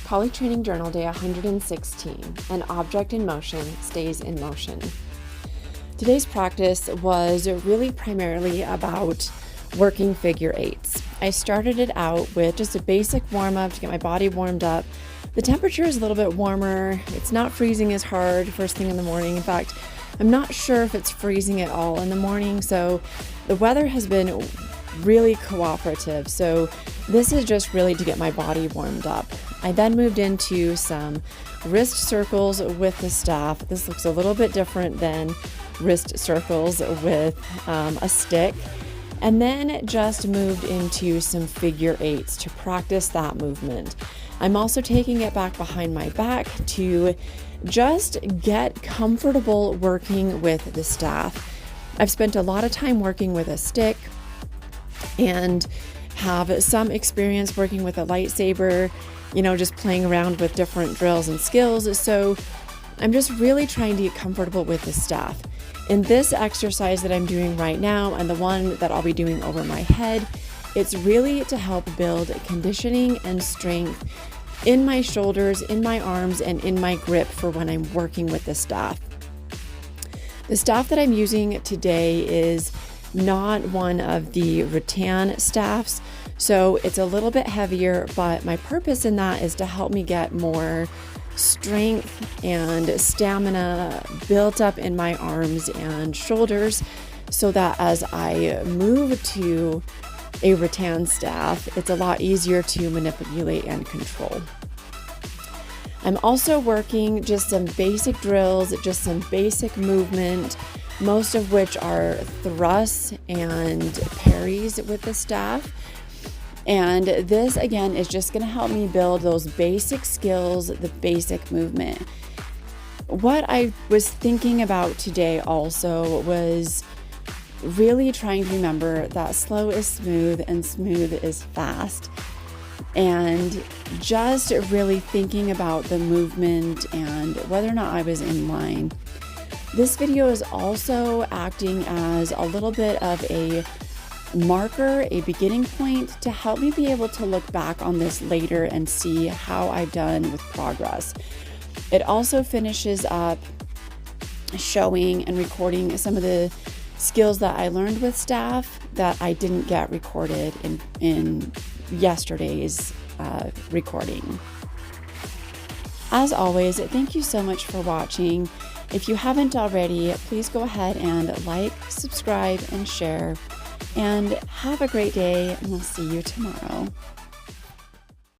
Colleague Training Journal Day 116, an object in motion stays in motion. Today's practice was really primarily about working figure eights. I started it out with just a basic warm-up to get my body warmed up. The temperature is a little bit warmer. It's not freezing as hard first thing in the morning. In fact, I'm not sure if it's freezing at all in the morning, so the weather has been really cooperative. So this is just really to get my body warmed up. I then moved into some wrist circles with the staff. This looks a little bit different than wrist circles with a stick. And then just moved into some figure eights to practice that movement. I'm also taking it back behind my back to just get comfortable working with the staff. I've spent a lot of time working with a stick and have some experience working with a lightsaber, just playing around with different drills and skills. So I'm just really trying to get comfortable with the staff. In this exercise that I'm doing right now, and the one that I'll be doing over my head, it's really to help build conditioning and strength in my shoulders, in my arms, and in my grip for when I'm working with the staff. The staff that I'm using today is not one of the rattan staffs, so it's a little bit heavier, but my purpose in that is to help me get more strength and stamina built up in my arms and shoulders, so that as I move to a rattan staff, it's a lot easier to manipulate and control. I'm also working just some basic drills, just some basic movement, most of which are thrusts and parries with the staff. And this, again, is just going to help me build those basic skills, the basic movement. What I was thinking about today also was really trying to remember that slow is smooth and smooth is fast. And just really thinking about the movement and whether or not I was in line. This video is also acting as a little bit of a marker, a beginning point to help me be able to look back on this later and see how I've done with progress. It also finishes up showing and recording some of the skills that I learned with staff that I didn't get recorded in yesterday's recording. As always, thank you so much for watching. If you haven't already, please go ahead and like, subscribe, and share. And have a great day, and we'll see you tomorrow.